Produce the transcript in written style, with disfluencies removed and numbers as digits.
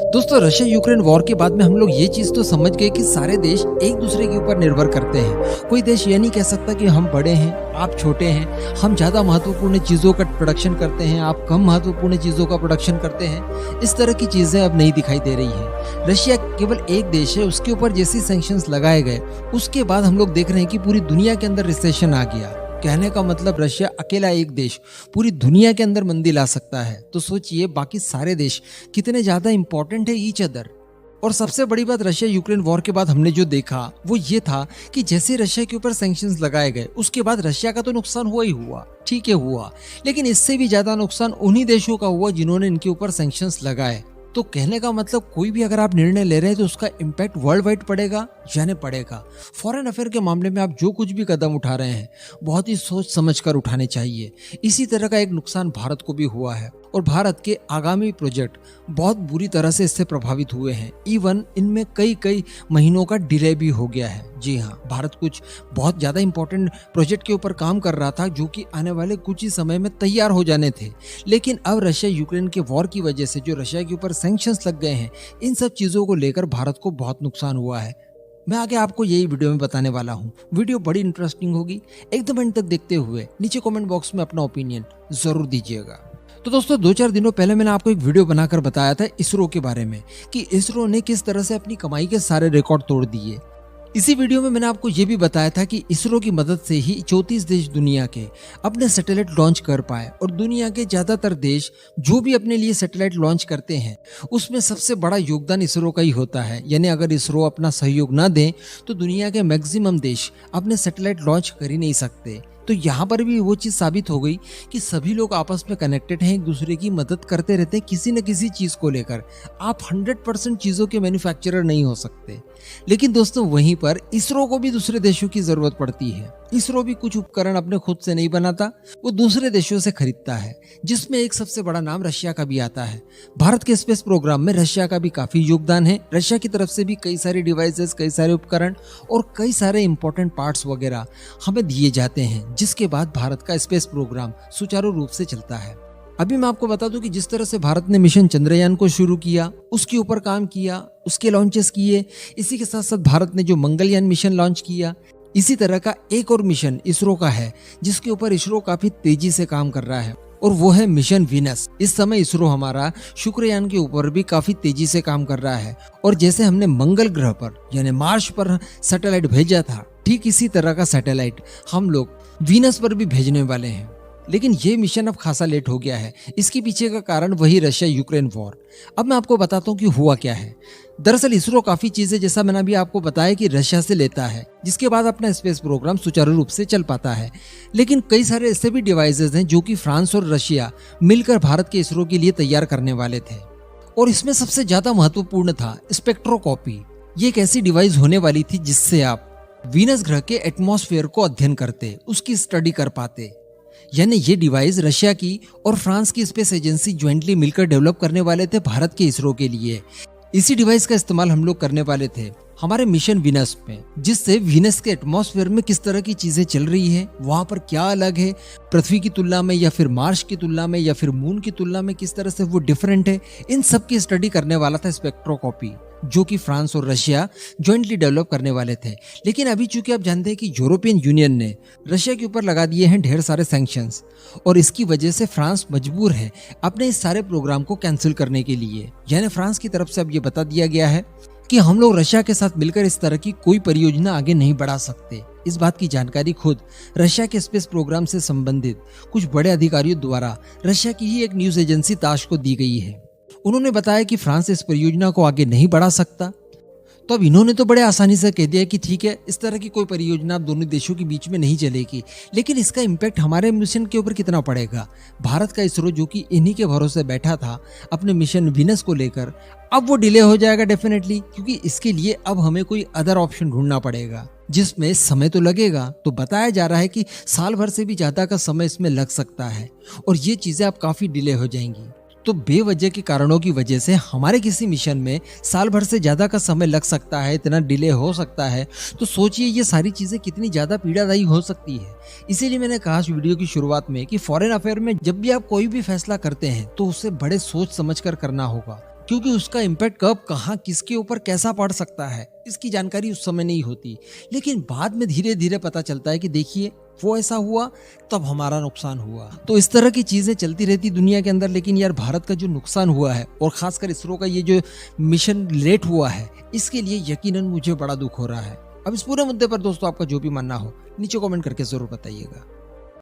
दोस्तों, Russia Ukraine war के बाद में हम लोग ये चीज तो समझ गए कि सारे देश एक दूसरे के ऊपर निर्भर करते हैं। कोई देश ये नहीं कह सकता कि हम बड़े हैं, आप छोटे हैं, हम ज्यादा महत्वपूर्ण चीजों का प्रोडक्शन करते हैं, आप कम महत्वपूर्ण चीजों का प्रोडक्शन करते हैं। इस तरह की चीजें अब नहीं दिखाई दे रही है। रशिया केवल एक देश है, उसके ऊपर जैसे सैंक्शंस लगाए गए उसके बाद हम लोग देख रहे हैं कि पूरी दुनिया के अंदर रिसेशन आ गया। कहने का मतलब रशिया अकेला एक देश पूरी दुनिया के अंदर मंदी ला सकता है। तो सोचिए बाकी सारे देश कितने ज्यादा इंपॉर्टेंट है ईच अदर। और सबसे बड़ी बात रशिया यूक्रेन वॉर के बाद हमने जो देखा वो ये था कि जैसे रशिया के ऊपर सैंक्शंस लगाए गए उसके बाद रशिया का तो नुकसान हुआ ही हुआ, ठीक है हुआ, लेकिन इससे भी ज्यादा नुकसान उन्हीं देशों का हुआ जिन्होंने इनके ऊपर सैंक्शंस लगाए। तो कहने का मतलब कोई भी अगर आप निर्णय ले रहे हैं तो उसका इम्पैक्ट वर्ल्ड वाइड पड़ेगा, यानी पड़ेगा। फॉरेन अफेयर के मामले में आप जो कुछ भी कदम उठा रहे हैं बहुत ही सोच समझ कर उठाने चाहिए। इसी तरह का एक नुकसान भारत को भी हुआ है और भारत के आगामी प्रोजेक्ट बहुत बुरी तरह से इससे प्रभावित हुए हैं। इवन इनमें कई महीनों का डिले भी हो गया है। जी हाँ, भारत कुछ बहुत ज्यादा इंपॉर्टेंट प्रोजेक्ट के ऊपर काम कर रहा था जो कि आने वाले कुछ ही समय में तैयार हो जाने थे, लेकिन अब रशिया यूक्रेन के वॉर की वजह से जो रशिया के ऊपर सैंक्शंस लग गए हैं, इन सब चीजों को लेकर भारत को बहुत नुकसान हुआ है। मैं आगे आपको यही वीडियो में बताने वाला हूँ। वीडियो बड़ी इंटरेस्टिंग होगी, एकदम एंड तक देखते हुए नीचे कमेंट बॉक्स में अपना ओपिनियन जरूर दीजिएगा। तो दोस्तों, 2-4 दिनों पहले मैंने आपको एक वीडियो बनाकर बताया था इसरो के बारे में कि इसरो ने किस तरह से अपनी कमाई के सारे रिकॉर्ड तोड़ दिए। इसी वीडियो में मैंने आपको ये भी बताया था कि इसरो की मदद से ही 34 देश दुनिया के अपने सैटेलाइट लॉन्च कर पाए और दुनिया के ज्यादातर देश जो भी अपने लिए सैटेलाइट लॉन्च करते हैं उसमें सबसे बड़ा योगदान इसरो का ही होता है। यानी अगर इसरो अपना सहयोग ना दे तो दुनिया के मैक्सिमम देश अपने सैटेलाइट लॉन्च कर ही नहीं सकते। तो यहाँ पर भी वो चीज साबित हो गई कि सभी लोग आपस में कनेक्टेड हैं, एक दूसरे की मदद करते रहते हैं किसी न किसी चीज को लेकर। आप 100% चीजों के मैन्युफैक्चरर नहीं हो सकते। लेकिन दोस्तों, वहीं पर इसरो को भी दूसरे देशों की जरूरत पड़ती है। इसरो भी कुछ उपकरण अपने खुद से नहीं बनाता, वो दूसरे देशों से खरीदता है, जिसमें एक सबसे बड़ा नाम रशिया का भी आता है। भारत के स्पेस प्रोग्राम में रशिया का भी काफी योगदान है। रशिया की तरफ से भी कई सारे डिवाइसेस, कई सारे उपकरण और कई सारे इंपॉर्टेंट पार्ट्स वगैरह हमें दिए जाते हैं, जिसके बाद भारत का स्पेस प्रोग्राम सुचारू रूप से चलता है। अभी मैं आपको बता दूं कि जिस तरह से भारत ने मिशन चंद्रयान को शुरू किया, उसके ऊपर काम किया, उसके लॉन्चेस किए, इसी के साथ साथ भारत ने जो मंगलयान मिशन लॉन्च किया, इसी तरह का एक और मिशन इसरो का है जिसके ऊपर इसरो काफी तेजी से काम कर रहा है और वो है मिशन वीनस। इस समय इसरो हमारा शुक्रयान के ऊपर भी काफी तेजी से काम कर रहा है और जैसे हमने मंगल ग्रह पर यानी मार्स पर सैटेलाइट भेजा था, ठीक इसी तरह का सैटेलाइट हम लोग वीनस पर भी भेजने वाले हैं। लेकिन ये मिशन अब खासा लेट हो गया है। इसके पीछे का कारण वही रशिया यूक्रेन वॉर। अब मैं आपको बताता हूँ कि हुआ क्या है। दरअसल इसरो काफी चीजें, जैसा मैंने अभी आपको बताया, कि रशिया से लेता है, जिसके बाद अपना स्पेस प्रोग्राम सुचारू रूप से चल पाता है। लेकिन कई सारे ऐसे भी डिवाइसेस हैं जो कि फ्रांस और रशिया मिलकर भारत के इसरो के लिए तैयार करने वाले थे। और इसमें सबसे ज्यादा महत्वपूर्ण था स्पेक्ट्रोस्कोपी। ये एक ऐसी डिवाइस होने वाली थी जिससे आप वीनस ग्रह के एटमॉस्फेयर को अध्ययन करते, उसकी स्टडी कर पाते। यानी ये डिवाइस रशिया की और फ्रांस की स्पेस एजेंसी ज्वाइंटली मिलकर डेवलप करने वाले थे भारत के इसरो के लिए। इसी डिवाइस का इस्तेमाल हम लोग करने वाले थे हमारे मिशन वीनस में, जिससे वीनस के एटमॉस्फेयर में किस तरह की चीजें चल रही है, वहां पर क्या अलग है पृथ्वी की तुलना में, या फिर मार्स की तुलना में, या फिर मून की तुलना में, किस तरह से वो डिफरेंट है, इन सब की स्टडी करने वाला था स्पेक्ट्रोस्कोपी, जो कि फ्रांस और रशिया ज्वाइंटली डेवलप करने वाले थे। लेकिन अभी चूंकि आप जानते हैं कि यूरोपियन यूनियन ने रशिया के ऊपर लगा दिए हैं ढेर सारे सैंक्शंस और इसकी वजह से फ्रांस मजबूर है अपने इस सारे प्रोग्राम को कैंसिल करने के लिए। यानी फ्रांस की तरफ से अब ये बता दिया गया है कि हम लोग रशिया के साथ मिलकर इस तरह की कोई परियोजना आगे नहीं बढ़ा सकते। इस बात की जानकारी खुद रशिया के स्पेस प्रोग्राम से संबंधित कुछ बड़े अधिकारियों द्वारा रशिया की ही एक न्यूज एजेंसी ताश को दी गई है। उन्होंने बताया कि फ्रांस इस परियोजना को आगे नहीं बढ़ा सकता। तो अब इन्होंने तो बड़े आसानी से कह दिया कि ठीक है, इस तरह की कोई परियोजना अब दोनों देशों के बीच में नहीं चलेगी। लेकिन इसका इम्पैक्ट हमारे मिशन के ऊपर कितना पड़ेगा? भारत का इसरो जो कि इन्हीं के भरोसे बैठा था अपने मिशन वीनस को लेकर, अब वो डिले हो जाएगा डेफिनेटली, क्योंकि इसके लिए अब हमें कोई अदर ऑप्शन ढूंढना पड़ेगा जिसमें समय तो लगेगा। तो बताया जा रहा है कि साल भर से भी ज्यादा का समय इसमें लग सकता है और ये चीजें अब काफी डिले हो जाएंगी। तो बेवजह के कारणों की वजह से हमारे किसी मिशन में साल भर से ज्यादा का समय लग सकता है, इतना डिले हो सकता है। तो सोचिए ये सारी चीजें कितनी ज्यादा पीड़ादायी हो सकती है। इसीलिए मैंने कहा वीडियो की शुरुआत में कि फॉरेन अफेयर में जब भी आप कोई भी फैसला करते हैं तो उसे बड़े सोच समझ कर करना होगा। क्योंकि उसका इम्पैक्ट कब कहाँ किसके ऊपर कैसा पड़ सकता है इसकी जानकारी उस समय नहीं होती। लेकिन बाद में धीरे धीरे पता चलता है कि देखिए वो ऐसा हुआ तब हमारा नुकसान हुआ। तो इस तरह की चीजें चलती रहती दुनिया के अंदर। लेकिन यार भारत का जो नुकसान हुआ है और खासकर इसरो का ये जो मिशन लेट हुआ है इसके लिए यकीनन मुझे बड़ा दुख हो रहा है। अब इस पूरे मुद्दे पर दोस्तों आपका जो भी मानना हो नीचे कमेंट करके जरूर बताइएगा।